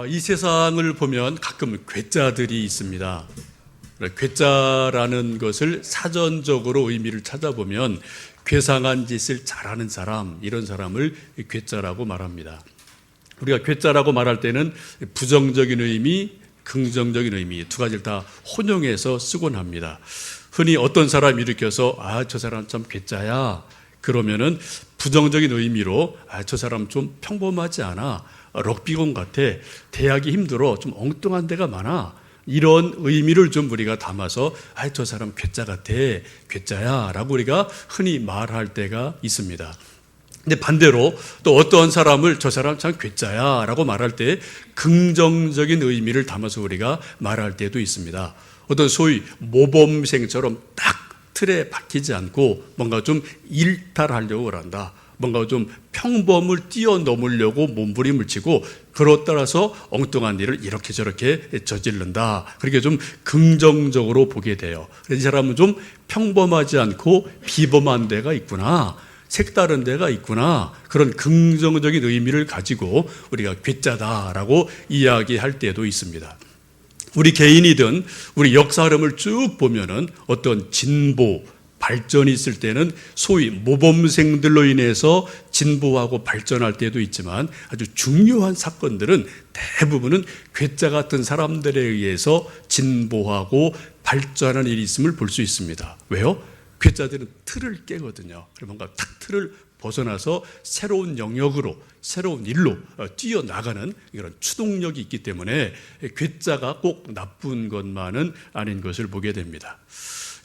이 세상을 보면 가끔 괴짜들이 있습니다. 괴짜라는 것을 사전적으로 의미를 찾아보면 괴상한 짓을 잘하는 사람, 이런 사람을 괴짜라고 말합니다. 우리가 괴짜라고 말할 때는 부정적인 의미, 긍정적인 의미 두 가지를 다 혼용해서 쓰곤 합니다. 흔히 어떤 사람이 일으켜서 저 사람 참 괴짜야, 그러면은 부정적인 의미로 저 사람 좀 평범하지 않아, 럭비공 같아, 대하기 힘들어, 좀 엉뚱한 데가 많아, 이런 의미를 좀 우리가 담아서 저 사람 괴짜 같아, 괴짜야 라고 우리가 흔히 말할 때가 있습니다. 근데 반대로 또 어떤 사람을 저 사람 참 괴짜야 라고 말할 때 긍정적인 의미를 담아서 우리가 말할 때도 있습니다. 어떤 소위 모범생처럼 딱 틀에 박히지 않고 뭔가 좀 일탈하려고 한다, 뭔가 좀 평범을 뛰어넘으려고 몸부림을 치고 그로 따라서 엉뚱한 일을 이렇게 저렇게 저지른다, 그렇게 좀 긍정적으로 보게 돼요. 이 사람은 좀 평범하지 않고 비범한 데가 있구나, 색다른 데가 있구나, 그런 긍정적인 의미를 가지고 우리가 괴짜다라고 이야기할 때도 있습니다. 우리 개인이든 우리 역사 흐름을 쭉 보면은 어떤 진보, 발전이 있을 때는 소위 모범생들로 인해서 진보하고 발전할 때도 있지만 아주 중요한 사건들은 대부분은 괴짜 같은 사람들에 의해서 진보하고 발전하는 일이 있음을 볼 수 있습니다. 왜요? 괴짜들은 틀을 깨거든요. 뭔가 탁 틀을 벗어나서 새로운 영역으로, 새로운 일로 뛰어나가는 이런 추동력이 있기 때문에 괴짜가 꼭 나쁜 것만은 아닌 것을 보게 됩니다.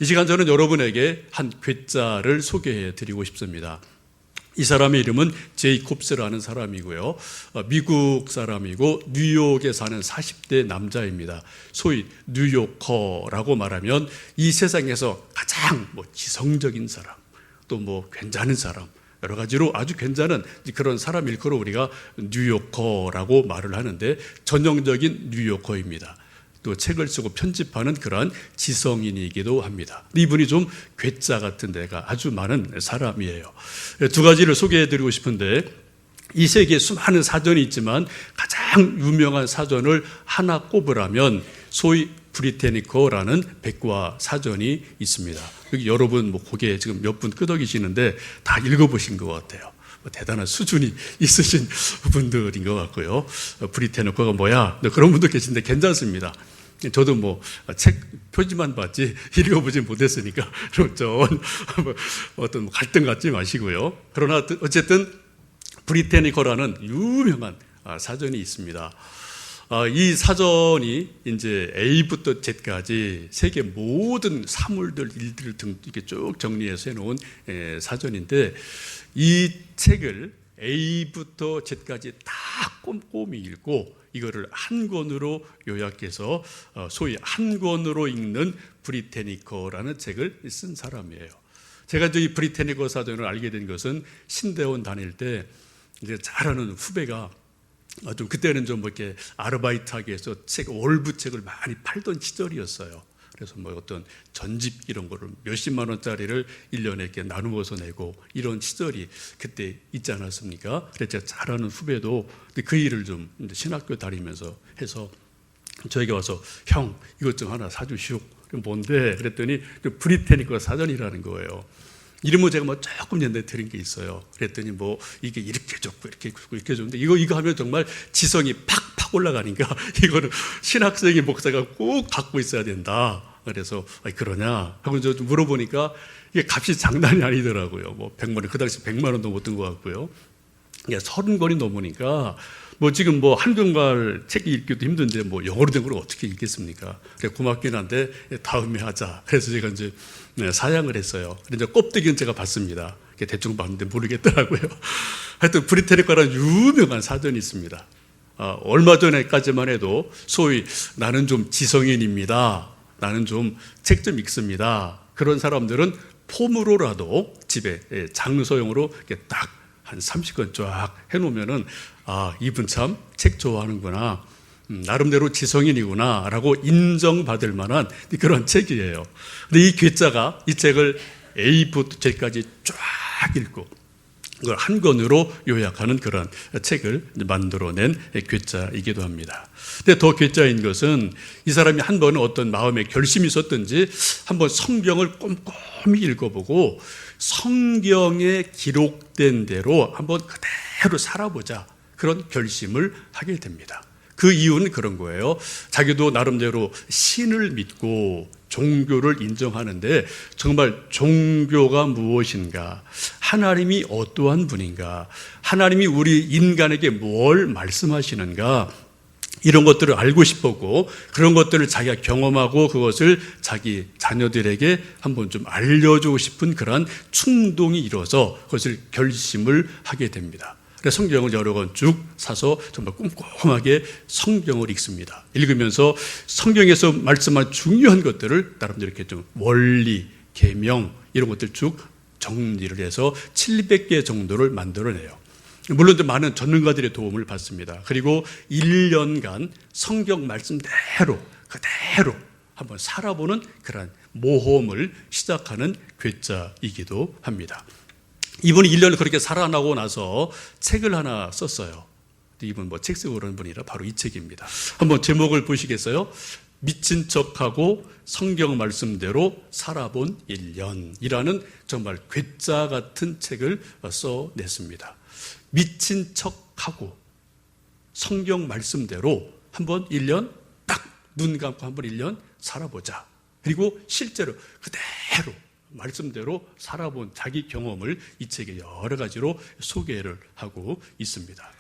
이 시간 저는 여러분에게 한 괴짜를 소개해 드리고 싶습니다. 이 사람의 이름은 제이콥스라는 사람이고요. 미국 사람이고 뉴욕에 사는 40대 남자입니다. 소위 뉴요커라고 말하면 이 세상에서 가장 지성적인 사람, 또 괜찮은 사람, 여러 가지로 아주 괜찮은 그런 사람 일컬어 우리가 뉴요커라고 말을 하는데 전형적인 뉴요커입니다. 또 책을 쓰고 편집하는 그러한 지성인이기도 합니다. 이분이 좀 괴짜 같은 데가 아주 많은 사람이에요. 두 가지를 소개해드리고 싶은데, 이 세계에 수많은 사전이 있지만 가장 유명한 사전을 하나 꼽으라면 소위 브리테니커라는 백과 사전이 있습니다. 여기 여러분 고개 지금 몇 분 끄덕이시는데 다 읽어보신 것 같아요. 대단한 수준이 있으신 분들인 것 같고요. 브리테니커가 뭐야? 그런 분도 계신데 괜찮습니다. 저도 책 표지만 봤지 읽어보진 못했으니까 좀 어떤 갈등 갖지 마시고요. 그러나 어쨌든 브리테니커라는 유명한 사전이 있습니다. 이 사전이 이제 A부터 Z까지 세계 모든 사물들, 일들을 이렇게 쭉 정리해서 해놓은 사전인데, 이 책을 A부터 Z까지 다 꼼꼼히 읽고 이거를 한 권으로 요약해서 소위 한 권으로 읽는 브리테니커라는 책을 쓴 사람이에요. 제가 이 브리테니커 사전을 알게 된 것은 신대원 다닐 때 이제 잘 아는 후배가 좀 그때는 좀 이렇게 아르바이트하기 위해서 월부 책을 많이 팔던 시절이었어요. 그래서 어떤 전집 이런 거를 몇십만 원짜리를 1년에 이렇게 나누어서 내고 이런 시절이 그때 있지 않았습니까? 그래서 제가 잘 아는 후배도 그 일을 좀 신학교 다니면서 해서 저에게 와서 형 이것 좀 하나 사주시오. 뭔데? 그랬더니 브리테니커 사전이라는 거예요. 이름은 제가 조금 옛날에 들은 게 있어요. 그랬더니 이게 이렇게 좋고 이렇게 좋고 이렇게 좋은데 이거 하면 정말 지성이 팍팍 올라가니까 이거는 신학생의 목사가 꼭 갖고 있어야 된다. 그래서 그러냐 하고 저 좀 물어보니까 이게 값이 장난이 아니더라고요. 100만 원, 그 당시 100만 원도 못 든 것 같고요. 이게 30권이 넘으니까 지금 한글말 책 읽기도 힘든데 영어로 된 걸 어떻게 읽겠습니까? 그래 고맙긴 한데 다음에 하자. 그래서 제가 이제 사양을 했어요. 그래서 껍데기는 제가 봤습니다. 대충 봤는데 모르겠더라고요. 하여튼 브리테니커라는 유명한 사전이 있습니다. 얼마 전에까지만 해도 소위 나는 좀 지성인입니다, 나는 좀 책 좀 읽습니다, 그런 사람들은 폼으로라도 집에 장소용으로 딱 한 30권 쫙 해놓으면은 이분 참 책 좋아하는구나, 나름대로 지성인이구나 라고 인정받을 만한 그런 책이에요. 근데 이 괴짜가 이 책을 A부터 Z까지 쫙 읽고 그걸 한 권으로 요약하는 그런 책을 만들어낸 괴짜이기도 합니다. 근데 더 괴짜인 것은 이 사람이 한 번은 어떤 마음의 결심이 있었든지 한번 성경을 꼼꼼히 읽어보고 성경에 기록된 대로 한번 그대로 살아보자, 그런 결심을 하게 됩니다. 그 이유는 그런 거예요. 자기도 나름대로 신을 믿고 종교를 인정하는데 정말 종교가 무엇인가, 하나님이 어떠한 분인가, 하나님이 우리 인간에게 뭘 말씀하시는가, 이런 것들을 알고 싶었고, 그런 것들을 자기가 경험하고 그것을 자기 자녀들에게 한번 좀 알려주고 싶은 그런 충동이 일어서 그것을 결심을 하게 됩니다. 그래서 성경을 여러 권 쭉 사서 정말 꼼꼼하게 성경을 읽습니다. 읽으면서 성경에서 말씀한 중요한 것들을 나름대로 이렇게 좀 원리, 계명 이런 것들 쭉 정리를 해서 700개 정도를 만들어내요. 물론 많은 전문가들의 도움을 받습니다. 그리고 1년간 성경 말씀대로 그대로 한번 살아보는 그런 모험을 시작하는 괴짜이기도 합니다. 이분이 1년을 그렇게 살아나고 나서 책을 하나 썼어요. 이분 책 쓰고 그러는 분이라 바로 이 책입니다. 한번 제목을 보시겠어요? 미친 척하고 성경 말씀대로 살아본 1년이라는 정말 괴짜 같은 책을 써냈습니다. 미친 척하고 성경 말씀대로 한번 1년 딱 눈 감고 한번 1년 살아보자. 그리고 실제로 그대로 말씀대로 살아본 자기 경험을 이 책에 여러 가지로 소개를 하고 있습니다.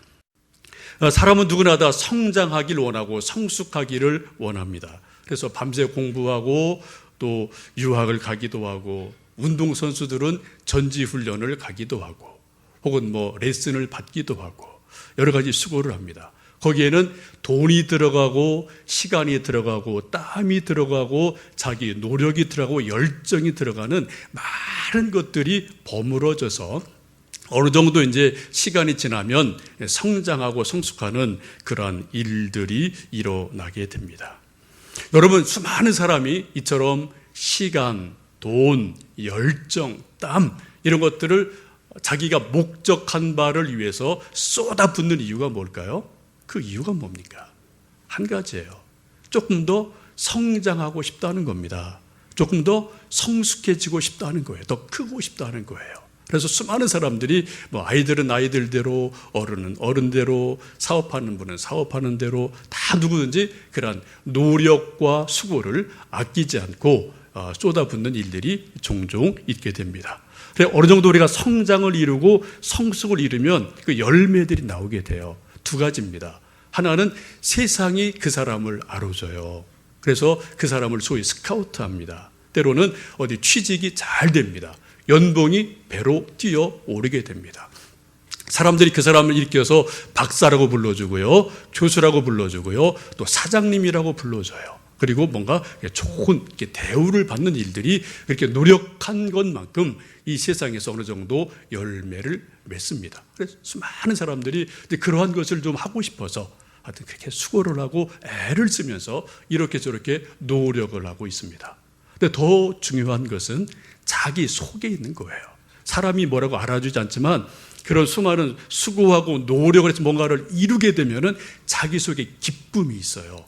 사람은 누구나 다 성장하기를 원하고 성숙하기를 원합니다. 그래서 밤새 공부하고 또 유학을 가기도 하고, 운동선수들은 전지훈련을 가기도 하고, 혹은 레슨을 받기도 하고 여러 가지 수고를 합니다. 거기에는 돈이 들어가고 시간이 들어가고 땀이 들어가고 자기 노력이 들어가고 열정이 들어가는 많은 것들이 버무러져서 어느 정도 이제 시간이 지나면 성장하고 성숙하는 그러한 일들이 일어나게 됩니다. 여러분, 수많은 사람이 이처럼 시간, 돈, 열정, 땀 이런 것들을 자기가 목적한 바를 위해서 쏟아붓는 이유가 뭘까요? 그 이유가 뭡니까? 한 가지예요. 조금 더 성장하고 싶다는 겁니다. 조금 더 성숙해지고 싶다는 거예요. 더 크고 싶다는 거예요. 그래서 수많은 사람들이 아이들은 아이들대로, 어른은 어른대로, 사업하는 분은 사업하는 대로 다 누구든지 그런 노력과 수고를 아끼지 않고 쏟아붓는 일들이 종종 있게 됩니다. 그래, 어느 정도 우리가 성장을 이루고 성숙을 이루면 그 열매들이 나오게 돼요. 두 가지입니다. 하나는 세상이 그 사람을 알아줘요. 그래서 그 사람을 소위 스카우트합니다. 때로는 어디 취직이 잘 됩니다. 연봉이 배로 뛰어오르게 됩니다. 사람들이 그 사람을 일깨워서 박사라고 불러주고요, 교수라고 불러주고요, 또 사장님이라고 불러줘요. 그리고 뭔가 좋은 대우를 받는 일들이 그렇게 노력한 것만큼 이 세상에서 어느 정도 열매를 맺습니다. 그래서 수많은 사람들이 그러한 것을 좀 하고 싶어서 하여튼 그렇게 수고를 하고 애를 쓰면서 이렇게 저렇게 노력을 하고 있습니다. 근데 더 중요한 것은 자기 속에 있는 거예요. 사람이 뭐라고 알아주지 않지만 그런 수많은 수고하고 노력을 해서 뭔가를 이루게 되면은 자기 속에 기쁨이 있어요.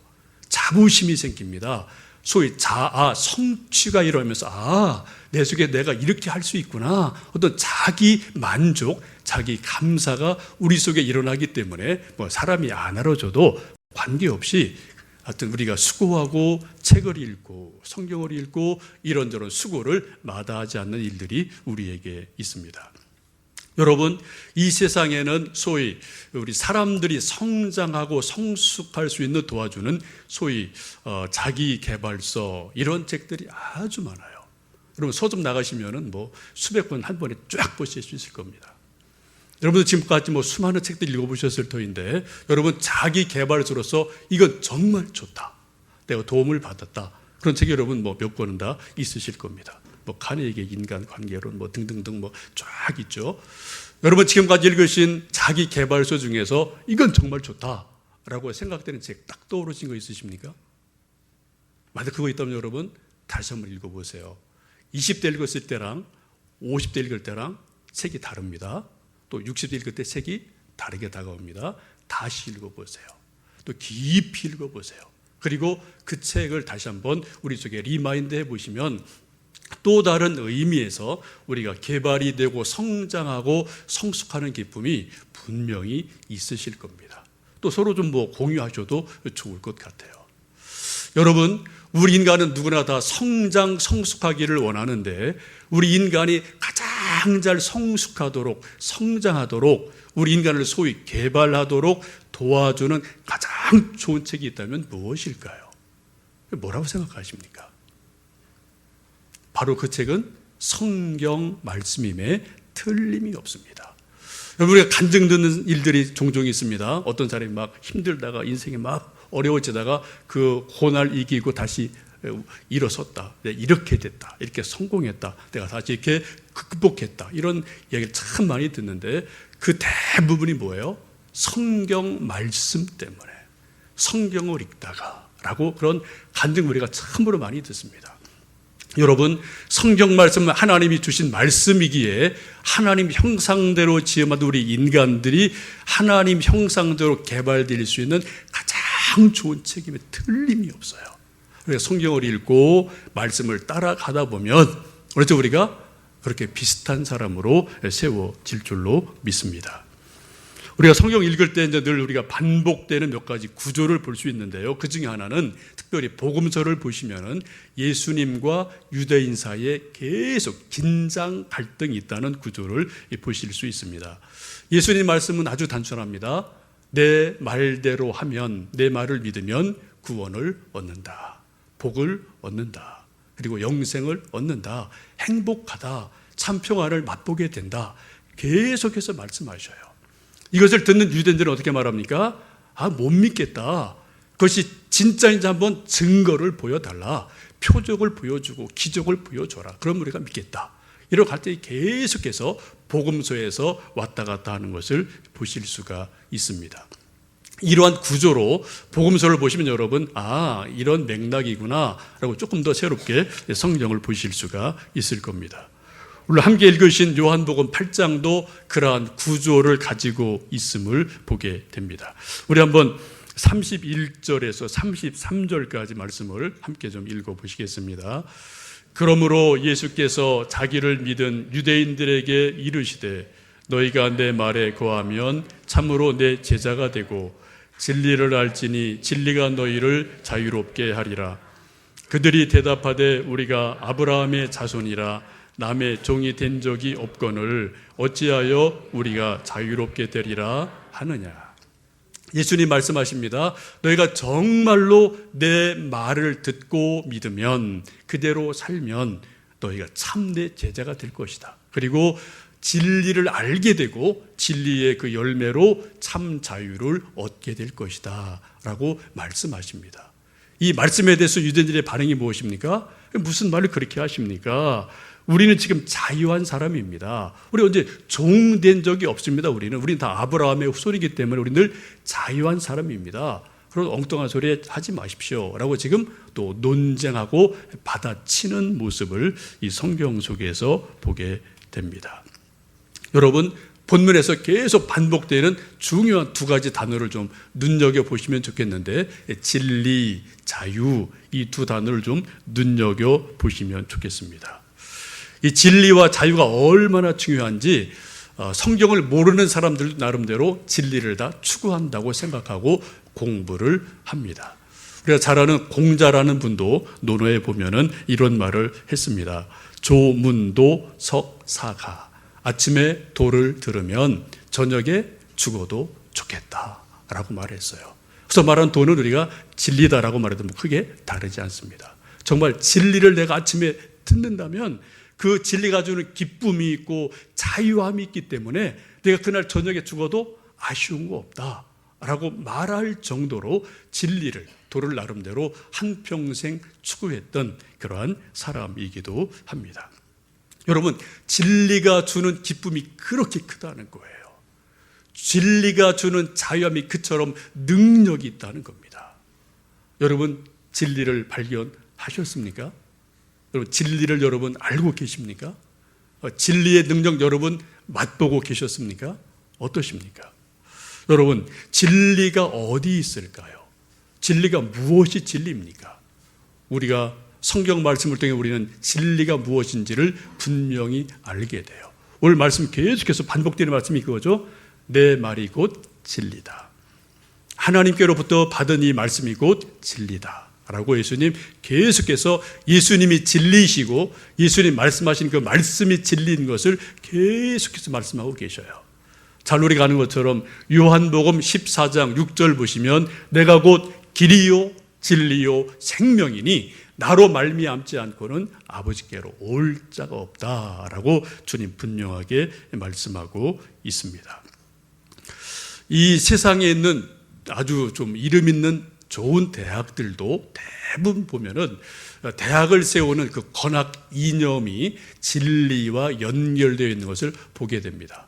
자부심이 생깁니다. 소위 자아, 성취가 일어나면서 내 속에 내가 이렇게 할 수 있구나. 어떤 자기 만족, 자기 감사가 우리 속에 일어나기 때문에 사람이 안 알아줘도 관계없이 하여튼 우리가 수고하고 책을 읽고 성경을 읽고 이런저런 수고를 마다하지 않는 일들이 우리에게 있습니다. 여러분, 이 세상에는 소위 우리 사람들이 성장하고 성숙할 수 있는 도와주는 소위 자기개발서 이런 책들이 아주 많아요. 여러분, 서점 나가시면은 수백 권 한 번에 쫙 보실 수 있을 겁니다. 여러분도 지금까지 수많은 책들 읽어보셨을 터인데, 여러분 자기개발서로서 이건 정말 좋다, 내가 도움을 받았다, 그런 책이 여러분 몇 권은 다 있으실 겁니다. 카네기의 인간관계론 등등등 쫙 있죠. 여러분 지금까지 읽으신 자기개발서 중에서 이건 정말 좋다라고 생각되는 책 딱 떠오르신 거 있으십니까? 만약 그거 있다면 여러분 다시 한번 읽어보세요. 20대 읽었을 때랑 50대 읽을 때랑 책이 다릅니다. 또 60일 읽을 때 색이 다르게 다가옵니다. 다시 읽어보세요. 또 깊이 읽어보세요. 그리고 그 책을 다시 한번 우리 속에 리마인드 해보시면 또 다른 의미에서 우리가 개발이 되고 성장하고 성숙하는 기쁨이 분명히 있으실 겁니다. 또 서로 좀 공유하셔도 좋을 것 같아요. 여러분, 우리 인간은 누구나 다 성장, 성숙하기를 원하는데 우리 인간이 가장 잘 성숙하도록, 성장하도록, 우리 인간을 소위 개발하도록 도와주는 가장 좋은 책이 있다면 무엇일까요? 뭐라고 생각하십니까? 바로 그 책은 성경 말씀임에 틀림이 없습니다. 여러분, 우리가 간증 듣는 일들이 종종 있습니다. 어떤 사람이 막 힘들다가 인생이 막 어려워지다가 그 고난을 이기고 다시 일어섰다. 내가 이렇게 됐다. 이렇게 성공했다. 내가 다시 이렇게 극복했다. 이런 이야기를 참 많이 듣는데 그 대부분이 뭐예요? 성경 말씀 때문에 성경을 읽다가 라고 그런 간증 우리가 참으로 많이 듣습니다. 여러분, 성경 말씀은 하나님이 주신 말씀이기에 하나님 형상대로 지음받은 우리 인간들이 하나님 형상대로 개발될 수 있는 가장 좋은 책임에 틀림이 없어요. 그래서 성경을 읽고 말씀을 따라가다 보면 그렇죠, 우리가 그렇게 비슷한 사람으로 세워질 줄로 믿습니다. 우리가 성경 읽을 때 이제 늘 우리가 반복되는 몇 가지 구조를 볼 수 있는데요. 그 중에 하나는 특별히 복음서를 보시면은 예수님과 유대인 사이에 계속 긴장 갈등이 있다는 구조를 보실 수 있습니다. 예수님 말씀은 아주 단순합니다. 내 말대로 하면, 내 말을 믿으면 구원을 얻는다. 복을 얻는다. 그리고 영생을 얻는다. 행복하다. 참 평안을 맛보게 된다. 계속해서 말씀하셔요. 이것을 듣는 유대인들은 어떻게 말합니까? 못 믿겠다. 그것이 진짜인지 한번 증거를 보여달라. 표적을 보여주고 기적을 보여줘라. 그럼 우리가 믿겠다. 이렇게 할 때 계속해서 복음서에서 왔다 갔다 하는 것을 보실 수가 있습니다. 이러한 구조로 복음서를 보시면 여러분, 이런 맥락이구나 라고 조금 더 새롭게 성경을 보실 수가 있을 겁니다. 오늘 함께 읽으신 요한복음 8장도 그러한 구조를 가지고 있음을 보게 됩니다. 우리 한번 31절에서 33절까지 말씀을 함께 좀 읽어보시겠습니다. 그러므로 예수께서 자기를 믿은 유대인들에게 이르시되 너희가 내 말에 거하면 참으로 내 제자가 되고 진리를 알지니 진리가 너희를 자유롭게 하리라. 그들이 대답하되 우리가 아브라함의 자손이라 남의 종이 된 적이 없거늘 어찌하여 우리가 자유롭게 되리라 하느냐. 예수님 말씀하십니다. 너희가 정말로 내 말을 듣고 믿으면 그대로 살면 너희가 참내 제자가 될 것이다. 그리고 진리를 알게 되고 진리의 그 열매로 참 자유를 얻게 될 것이다 라고 말씀하십니다. 이 말씀에 대해서 유대인들의 반응이 무엇입니까? 무슨 말을 그렇게 하십니까? 우리는 지금 자유한 사람입니다. 우리 언제 종된 적이 없습니다. 우리는 다 아브라함의 후손이기 때문에 우리는 늘 자유한 사람입니다. 그런 엉뚱한 소리 하지 마십시오 라고 지금 또 논쟁하고 받아치는 모습을 이 성경 속에서 보게 됩니다. 여러분, 본문에서 계속 반복되는 중요한 두 가지 단어를 좀 눈여겨보시면 좋겠는데 진리, 자유 이 두 단어를 좀 눈여겨보시면 좋겠습니다. 이 진리와 자유가 얼마나 중요한지 성경을 모르는 사람들도 나름대로 진리를 다 추구한다고 생각하고 공부를 합니다. 우리가 잘 아는 공자라는 분도 논어에 보면은 이런 말을 했습니다. 조문도 석사가. 아침에 도를 들으면 저녁에 죽어도 좋겠다라고 말했어요. 그래서 말한 도는 우리가 진리다라고 말해도 크게 다르지 않습니다. 정말 진리를 내가 아침에 듣는다면 그 진리가 주는 기쁨이 있고 자유함이 있기 때문에 내가 그날 저녁에 죽어도 아쉬운 거 없다라고 말할 정도로 진리를, 도를 나름대로 한평생 추구했던 그러한 사람이기도 합니다. 여러분, 진리가 주는 기쁨이 그렇게 크다는 거예요. 진리가 주는 자유함이 그처럼 능력이 있다는 겁니다. 여러분, 진리를 발견하셨습니까? 여러분, 진리를 여러분 알고 계십니까? 진리의 능력 여러분 맛보고 계셨습니까? 어떠십니까? 여러분, 진리가 어디 있을까요? 진리가 무엇이 진리입니까? 우리가 성경 말씀을 통해 우리는 진리가 무엇인지를 분명히 알게 돼요. 오늘 말씀 계속해서 반복되는 말씀이 그거죠. 내 말이 곧 진리다. 하나님께로부터 받은 이 말씀이 곧 진리다 라고 예수님 계속해서 예수님이 진리이시고 예수님 말씀하신 그 말씀이 진리인 것을 계속해서 말씀하고 계셔요. 잘 우리가 아는 것처럼 요한복음 14장 6절 보시면 내가 곧 길이요 진리요 생명이니 나로 말미암지 않고는 아버지께로 올 자가 없다라고 주님 분명하게 말씀하고 있습니다. 이 세상에 있는 아주 좀 이름 있는 좋은 대학들도 대부분 보면은 대학을 세우는 그 건학 이념이 진리와 연결되어 있는 것을 보게 됩니다.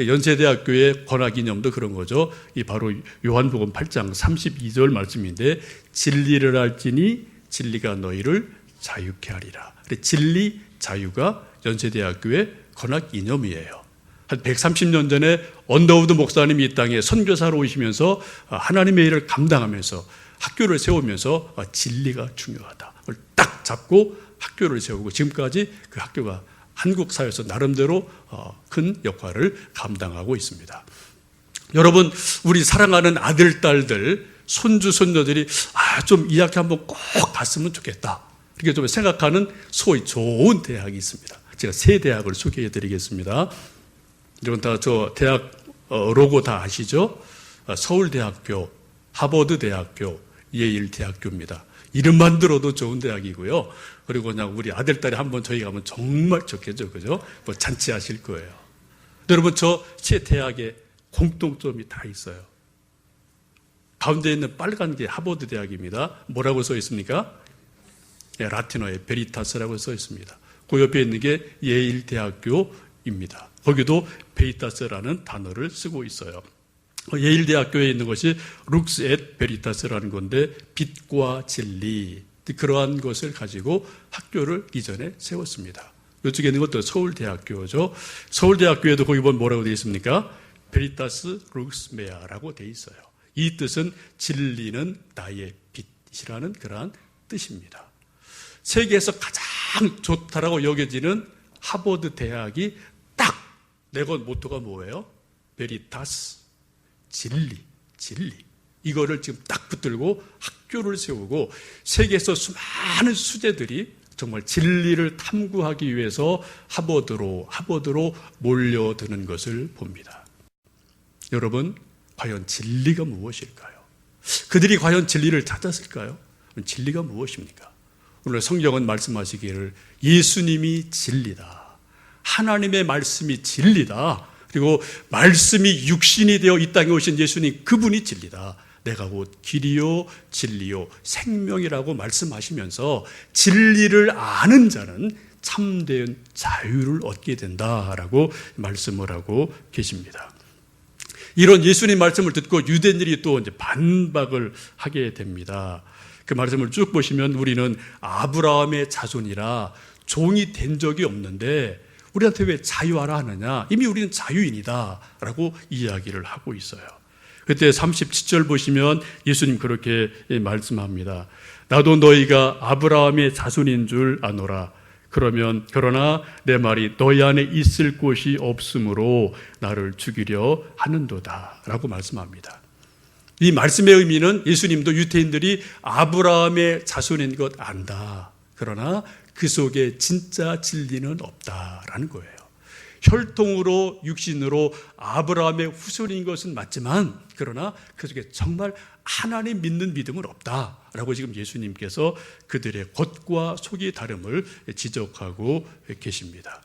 연세대학교의 건학 이념도 그런 거죠. 이 바로 요한복음 8장 32절 말씀인데 진리를 알지니 진리가 너희를 자유케 하리라. 진리, 자유가 연세대학교의 건학 이념이에요. 한 130년 전에 언더우드 목사님이 이 땅에 선교사로 오시면서 하나님의 일을 감당하면서 학교를 세우면서 진리가 중요하다. 그걸 딱 잡고 학교를 세우고 지금까지 그 학교가 한국 사회에서 나름대로 큰 역할을 감당하고 있습니다. 여러분, 우리 사랑하는 아들, 딸들, 손주, 손녀들이 좀 이 학교 한번 꼭 갔으면 좋겠다. 이렇게 좀 생각하는 소위 좋은 대학이 있습니다. 제가 세 대학을 소개해 드리겠습니다. 여러분 다 저 대학 로고 다 아시죠? 서울대학교, 하버드대학교, 예일대학교입니다. 이름만 들어도 좋은 대학이고요. 그리고 그냥 우리 아들, 딸이 한번 저희 가면 정말 좋겠죠. 그죠? 뭐 잔치하실 거예요. 여러분 저 세 대학에 공통점이 다 있어요. 가운데 있는 빨간 게 하버드 대학입니다. 뭐라고 써 있습니까? 라틴어에 베리타스라고 써 있습니다. 그 옆에 있는 게 예일 대학교입니다. 거기도 베리타스라는 단어를 쓰고 있어요. 예일 대학교에 있는 것이 룩스 앳 베리타스라는 건데 빛과 진리 그러한 것을 가지고 학교를 이전에 세웠습니다. 이쪽에 있는 것도 서울대학교죠. 서울대학교에도 거기 보면 뭐라고 되어 있습니까? 베리타스 룩스 메아라고 되어 있어요. 이 뜻은 진리는 나의 빛이라는 그러한 뜻입니다. 세계에서 가장 좋다라고 여겨지는 하버드 대학이 딱 내건 모토가 뭐예요? 베리타스, 진리. 이거를 지금 딱 붙들고 학교를 세우고 세계에서 수많은 수재들이 정말 진리를 탐구하기 위해서 하버드로 몰려드는 것을 봅니다. 여러분, 과연 진리가 무엇일까요? 그들이 과연 진리를 찾았을까요? 진리가 무엇입니까? 오늘 성경은 말씀하시기를 예수님이 진리다. 하나님의 말씀이 진리다. 그리고 말씀이 육신이 되어 이 땅에 오신 예수님 그분이 진리다. 내가 곧 길이요 진리요 생명이라고 말씀하시면서 진리를 아는 자는 참된 자유를 얻게 된다라고 말씀을 하고 계십니다. 이런 예수님 말씀을 듣고 유대인들이 또 이제 반박을 하게 됩니다. 그 말씀을 쭉 보시면 우리는 아브라함의 자손이라 종이 된 적이 없는데 우리한테 왜 자유하라 하느냐? 이미 우리는 자유인이다 라고 이야기를 하고 있어요. 그때 37절 보시면 예수님 그렇게 말씀합니다. 나도 너희가 아브라함의 자손인 줄 아노라. 그러나 내 말이 너희 안에 있을 곳이 없으므로 나를 죽이려 하는도다 라고 말씀합니다. 이 말씀의 의미는 예수님도 유대인들이 아브라함의 자손인 것 안다. 그러나 그 속에 진짜 진리는 없다라는 거예요. 혈통으로 육신으로 아브라함의 후손인 것은 맞지만 그러나 그 속에 정말 하나님 믿는 믿음은 없다라고 지금 예수님께서 그들의 겉과 속이 다름을 지적하고 계십니다.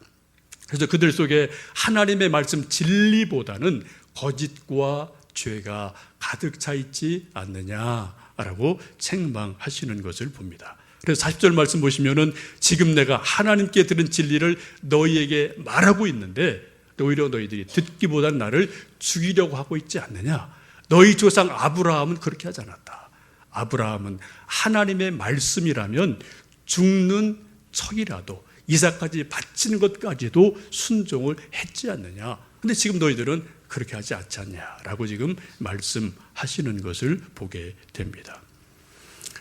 그래서 그들 속에 하나님의 말씀 진리보다는 거짓과 죄가 가득 차 있지 않느냐라고 책망하시는 것을 봅니다. 그래서 40절 말씀 보시면은 지금 내가 하나님께 들은 진리를 너희에게 말하고 있는데 오히려 너희들이 듣기보다는 나를 죽이려고 하고 있지 않느냐. 너희 조상 아브라함은 그렇게 하지 않았다. 아브라함은 하나님의 말씀이라면 죽는 척이라도 이삭까지 바치는 것까지도 순종을 했지 않느냐. 근데 지금 너희들은 그렇게 하지 않지 않냐라고 지금 말씀하시는 것을 보게 됩니다.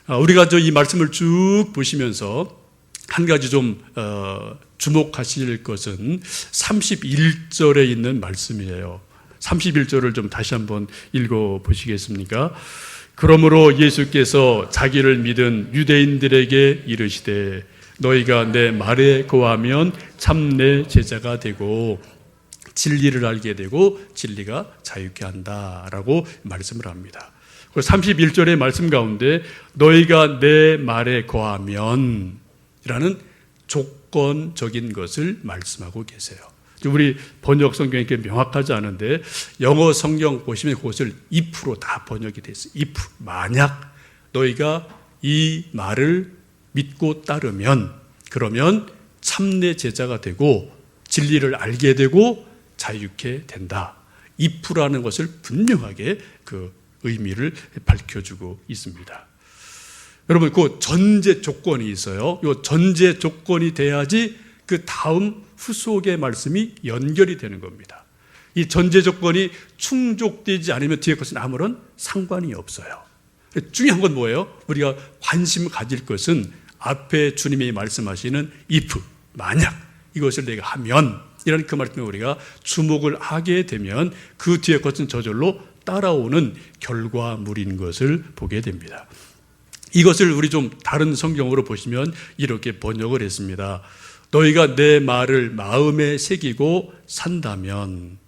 우리가 이 말씀을 쭉 보시면서 한 가지 좀 주목하실 것은 31절에 있는 말씀이에요. 31절을 좀 다시 한번 읽어 보시겠습니까? 그러므로 예수께서 자기를 믿은 유대인들에게 이르시되 너희가 내 말에 거하면 참 내 제자가 되고 진리를 알게 되고 진리가 자유케 한다라고 말씀을 합니다. 31절의 말씀 가운데 너희가 내 말에 거하면 이라는 조건적인 것을 말씀하고 계세요. 우리 번역 성경이 이렇게 명확하지 않은데 영어 성경 보시면 그것을 if로 다 번역이 되어 있어요. if, 만약 너희가 이 말을 믿고 따르면 그러면 참내 제자가 되고 진리를 알게 되고 자유케 된다. if라는 것을 분명하게 그 의미를 밝혀주고 있습니다. 여러분, 그 전제 조건이 있어요. 이 전제 조건이 돼야지 그 다음 후속의 말씀이 연결이 되는 겁니다. 이 전제 조건이 충족되지 않으면 뒤에 것은 아무런 상관이 없어요. 중요한 건 뭐예요? 우리가 관심 가질 것은 앞에 주님이 말씀하시는 if, 만약 이것을 내가 하면 이런 그 말씀에 우리가 주목을 하게 되면 그 뒤에 것은 저절로 따라오는 결과물인 것을 보게 됩니다. 이것을 우리 좀 다른 성경으로 보시면 이렇게 번역을 했습니다. 너희가 내 말을 마음에 새기고 산다면,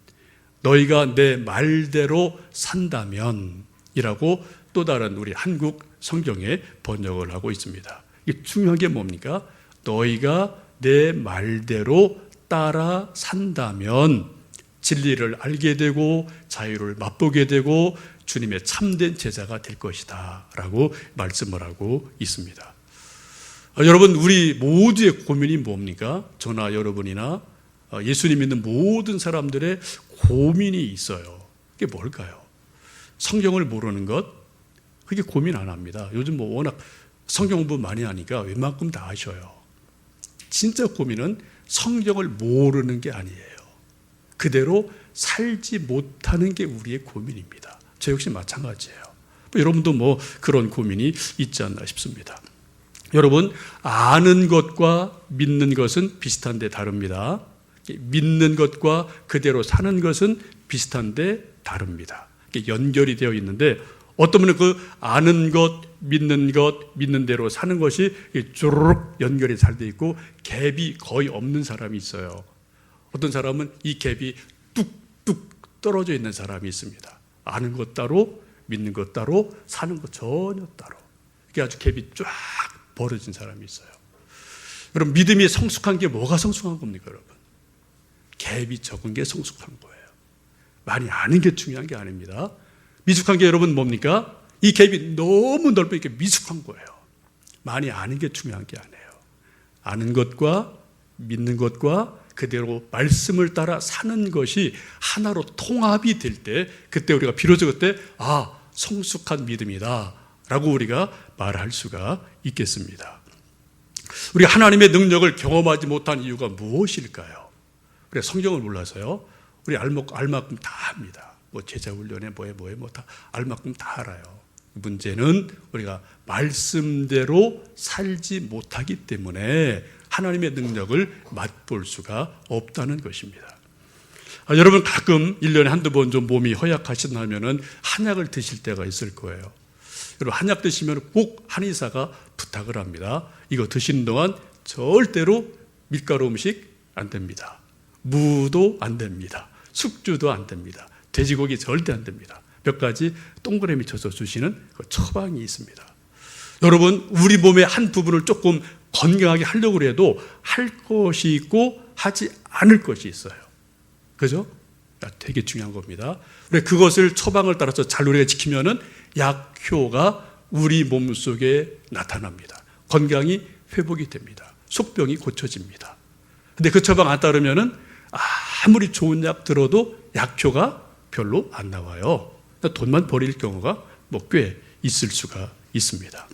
너희가 내 말대로 산다면 이라고 또 다른 우리 한국 성경에 번역을 하고 있습니다. 이게 중요한 게 뭡니까? 너희가 내 말대로 따라 산다면 진리를 알게 되고 자유를 맛보게 되고 주님의 참된 제자가 될 것이다 라고 말씀을 하고 있습니다. 여러분, 우리 모두의 고민이 뭡니까? 저나 여러분이나 예수님 믿는 모든 사람들의 고민이 있어요. 그게 뭘까요? 성경을 모르는 것? 그게 고민 안 합니다. 요즘 워낙 성경 공부 많이 하니까 웬만큼 다 아셔요. 진짜 고민은 성경을 모르는 게 아니에요. 그대로 살지 못하는 게 우리의 고민입니다. 저 역시 마찬가지예요. 여러분도 그런 고민이 있지 않나 싶습니다. 여러분, 아는 것과 믿는 것은 비슷한데 다릅니다. 믿는 것과 그대로 사는 것은 비슷한데 다릅니다. 연결이 되어 있는데 어떤 분은 그 아는 것, 믿는 대로 사는 것이 주르륵 연결이 잘 돼 있고 갭이 거의 없는 사람이 있어요. 어떤 사람은 이 갭이 뚝뚝 떨어져 있는 사람이 있습니다. 아는 것 따로, 믿는 것 따로, 사는 것 전혀 따로. 이게 아주 갭이 쫙 벌어진 사람이 있어요. 여러분, 믿음이 성숙한 게 뭐가 성숙한 겁니까, 여러분? 갭이 적은 게 성숙한 거예요. 많이 아는 게 중요한 게 아닙니다. 미숙한 게 여러분 뭡니까? 이 갭이 너무 넓으니까 미숙한 거예요. 많이 아는 게 중요한 게 아니에요. 아는 것과 믿는 것과 그대로 말씀을 따라 사는 것이 하나로 통합이 될 때, 그때 우리가 비로소 그때 성숙한 믿음이다 라고 우리가 말할 수가 있겠습니다. 우리 하나님의 능력을 경험하지 못한 이유가 무엇일까요? 우리가 성경을 몰라서요. 우리 알 만큼 다 합니다. 제자 훈련에 뭐에 다 알 만큼 다 알아요. 문제는 우리가 말씀대로 살지 못하기 때문에 하나님의 능력을 맛볼 수가 없다는 것입니다. 여러분, 가끔 1년에 한두 번 좀 몸이 허약하시다면 한약을 드실 때가 있을 거예요. 여러분, 한약 드시면 꼭 한의사가 부탁을 합니다. 이거 드시는 동안 절대로 밀가루 음식 안 됩니다. 무도 안 됩니다. 숙주도 안 됩니다. 돼지고기 절대 안 됩니다. 몇 가지 동그라미 쳐서 주시는 그 처방이 있습니다. 여러분, 우리 몸의 한 부분을 조금 건강하게 하려고 해도 할 것이 있고 하지 않을 것이 있어요. 그죠? 되게 중요한 겁니다. 우리 그것을 처방을 따라서 잘 우리가 지키면은 약효가 우리 몸 속에 나타납니다. 건강이 회복이 됩니다. 속병이 고쳐집니다. 근데 그 처방 안 따르면은 아무리 좋은 약 들어도 약효가 별로 안 나와요. 돈만 버릴 경우가 꽤 있을 수가 있습니다.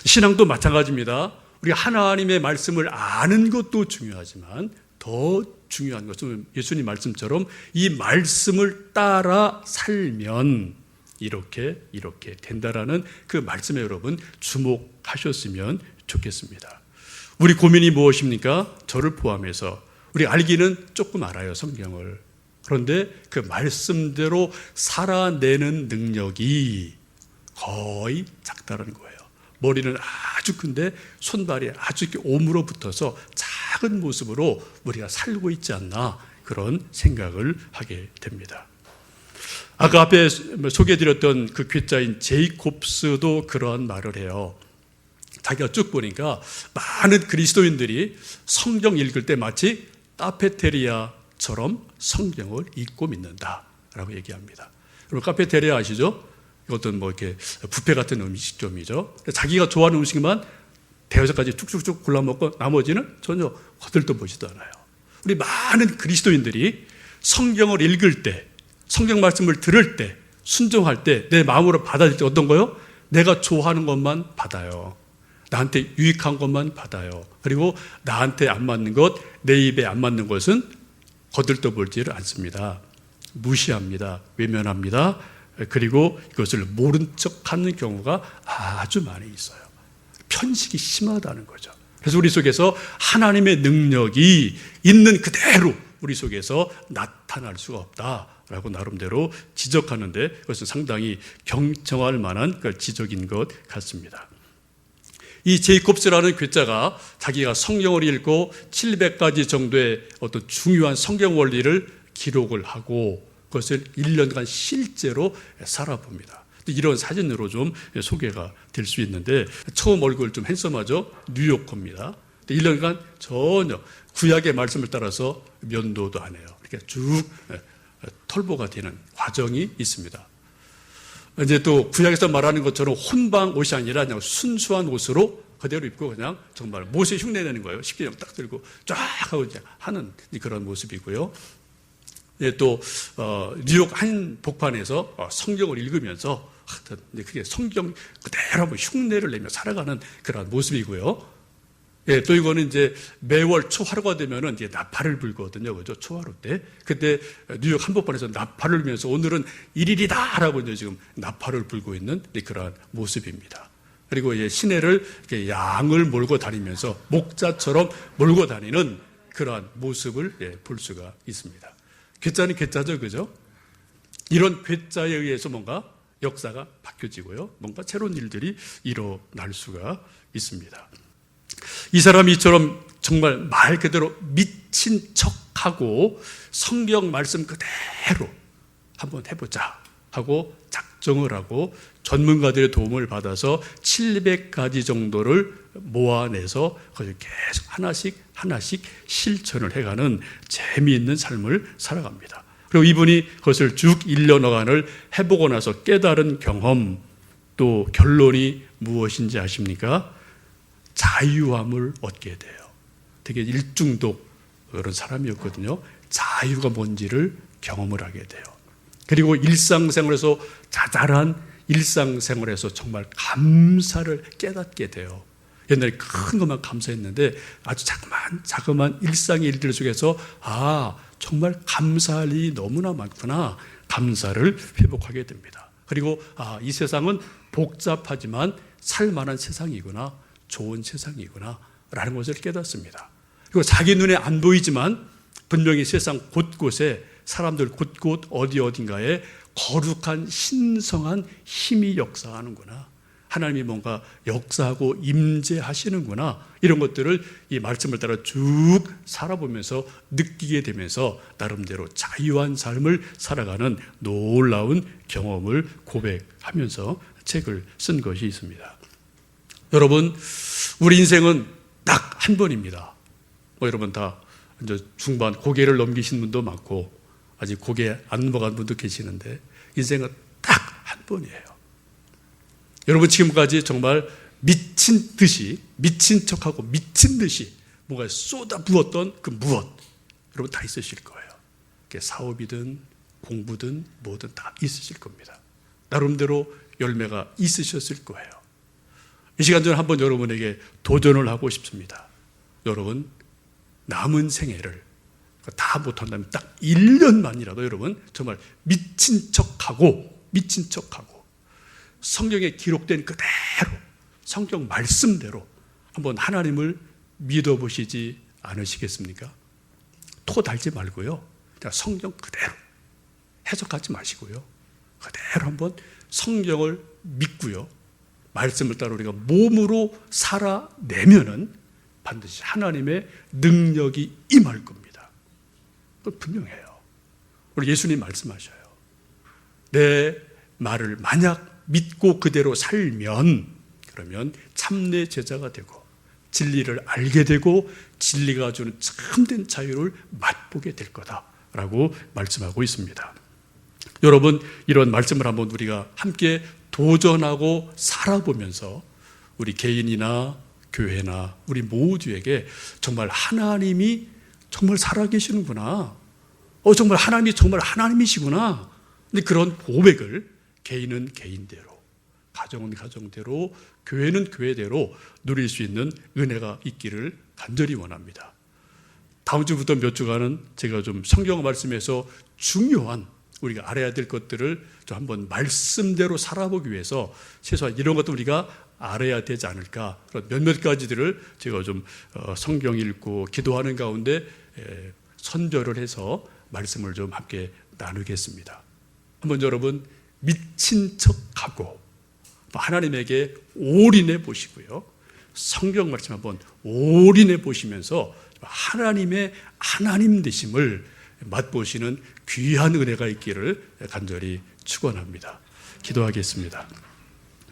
신앙도 마찬가지입니다. 우리 하나님의 말씀을 아는 것도 중요하지만 더 중요한 것은 예수님 말씀처럼 이 말씀을 따라 살면 이렇게 된다라는 그 말씀에 여러분 주목하셨으면 좋겠습니다. 우리 고민이 무엇입니까? 저를 포함해서 우리 알기는 조금 알아요, 성경을. 그런데 그 말씀대로 살아내는 능력이 거의 작다는 거예요. 머리는 아주 큰데 손발이 아주 이렇게 오므러 붙어서 작은 모습으로 우리가 살고 있지 않나, 그런 생각을 하게 됩니다. 아까 앞에 소개해드렸던 그 괴짜인 제이콥스도 그러한 말을 해요. 자기가 쭉 보니까 많은 그리스도인들이 성경 읽을 때 마치 카페테리아처럼 성경을 읽고 믿는다라고 얘기합니다. 여러분 카페테리아 아시죠? 이것도 뭐 이렇게 뷔페 같은 음식점이죠. 자기가 좋아하는 음식만 대여섯까지 쭉쭉쭉 골라 먹고 나머지는 전혀 거들떠 보지도 않아요. 우리 많은 그리스도인들이 성경을 읽을 때, 성경 말씀을 들을 때, 순종할 때, 내 마음으로 받아들일 때 어떤 거요? 내가 좋아하는 것만 받아요. 나한테 유익한 것만 받아요. 그리고 나한테 안 맞는 것, 내 입에 안 맞는 것은 거들떠 보지를 않습니다. 무시합니다. 외면합니다. 그리고 이것을 모른 척하는 경우가 아주 많이 있어요. 편식이 심하다는 거죠. 그래서 우리 속에서 하나님의 능력이 있는 그대로 우리 속에서 나타날 수가 없다라고 나름대로 지적하는데, 그것은 상당히 경청할 만한 지적인 것 같습니다. 이 제이콥스라는 괴짜가 자기가 성경을 읽고 700가지 정도의 어떤 중요한 성경 원리를 기록을 하고 그것을 1년간 실제로 살아봅니다. 이런 사진으로 좀 소개가 될 수 있는데, 처음 얼굴 좀 핸섬하죠? 뉴요커입니다. 1년간 전혀 구약의 말씀을 따라서 면도도 안 해요. 이렇게 쭉 털보가 되는 과정이 있습니다. 이제 또 구약에서 말하는 것처럼 혼방 옷이 아니라 그냥 순수한 옷으로 그대로 입고 그냥 정말 모세 흉내 내는 거예요. 십계명 딱 들고 쫙 하고 이제 하는 그런 모습이고요. 예, 또 뉴욕 한 복판에서 성경을 읽으면서 하여튼 그게 성경 그대로 흉내를 내며 살아가는 그런 모습이고요. 예, 또 이거는 이제 매월 초하루가 되면은 이제 나팔을 불거든요, 그죠? 초하루 때. 그때 뉴욕 한복판에서 나팔을 불면서 오늘은 1일이다라고 이제 지금 나팔을 불고 있는 그런 모습입니다. 그리고 예, 시내를 이렇게 양을 몰고 다니면서 목자처럼 몰고 다니는 그러한 모습을 예, 볼 수가 있습니다. 괴짜는 괴짜죠, 그죠? 이런 괴짜에 의해서 뭔가 역사가 바뀌어지고요, 뭔가 새로운 일들이 일어날 수가 있습니다. 이 사람이 이처럼 정말 말 그대로 미친 척하고 성경 말씀 그대로 한번 해보자 하고 작정을 하고 전문가들의 도움을 받아서 700가지 정도를 모아내서 그걸 계속 하나씩 실천을 해가는 재미있는 삶을 살아갑니다. 그리고 이분이 그것을 쭉 1년간을 해보고 나서 깨달은 경험, 또 결론이 무엇인지 아십니까? 자유함을 얻게 돼요. 되게 일중독 그런 사람이었거든요. 자유가 뭔지를 경험을 하게 돼요. 그리고 일상생활에서 자잘한 일상생활에서 정말 감사를 깨닫게 돼요. 옛날에 큰 것만 감사했는데 아주 자그마한 일상의 일들 속에서 정말 감사할 일이 너무나 많구나, 감사를 회복하게 됩니다. 그리고 이 세상은 복잡하지만 살만한 세상이구나, 좋은 세상이구나 라는 것을 깨닫습니다. 그리고 자기 눈에 안 보이지만 분명히 세상 곳곳에 사람들 곳곳 어딘가에 거룩한 신성한 힘이 역사하는구나, 하나님이 뭔가 역사하고 임재하시는구나, 이런 것들을 이 말씀을 따라 쭉 살아보면서 느끼게 되면서 나름대로 자유한 삶을 살아가는 놀라운 경험을 고백하면서 책을 쓴 것이 있습니다. 여러분, 우리 인생은 딱 한 번입니다. 여러분 다 이제 중반 고개를 넘기신 분도 많고 아직 고개 안 넘어간 분도 계시는데 인생은 딱 한 번이에요. 여러분 지금까지 정말 미친 척하고 미친 듯이 뭔가 쏟아 부었던 그 무엇, 여러분 다 있으실 거예요. 그게 사업이든 공부든 뭐든 다 있으실 겁니다. 나름대로 열매가 있으셨을 거예요. 이 시간 저는 한번 여러분에게 도전을 하고 싶습니다. 여러분, 남은 생애를 다 못한다면 딱 1년만이라도 여러분 정말 미친 척하고 성경에 기록된 그대로 성경 말씀대로 한번 하나님을 믿어보시지 않으시겠습니까? 토 달지 말고요. 그냥 성경 그대로 해석하지 마시고요. 그대로 한번 성경을 믿고요. 말씀을 따라 우리가 몸으로 살아내면은 반드시 하나님의 능력이 임할 겁니다. 그건 분명해요. 우리 예수님 말씀하셔요. 내 말을 만약 믿고 그대로 살면 그러면 참내 제자가 되고 진리를 알게 되고 진리가 주는 참된 자유를 맛보게 될 거다라고 말씀하고 있습니다. 여러분, 이런 말씀을 한번 우리가 함께 도전하고 살아보면서 우리 개인이나 교회나 우리 모두에게 정말 하나님이 정말 살아계시는구나. 정말 하나님이 정말 하나님이시구나. 근데 그런 고백을 개인은 개인대로, 가정은 가정대로, 교회는 교회대로 누릴 수 있는 은혜가 있기를 간절히 원합니다. 다음 주부터 몇 주간은 제가 좀 성경 말씀에서 중요한 우리가 알아야 될 것들을 좀 한번 말씀대로 살아보기 위해서 최소한 이런 것도 우리가 알아야 되지 않을까, 그런 몇몇 가지들을 제가 좀 성경 읽고 기도하는 가운데 선별을 해서 말씀을 좀 함께 나누겠습니다. 한번 여러분 미친 척하고 하나님에게 올인해 보시고요. 성경 말씀 한번 올인해 보시면서 하나님의 하나님 되심을 맛보시는 귀한 은혜가 있기를 간절히 축원합니다. 기도하겠습니다.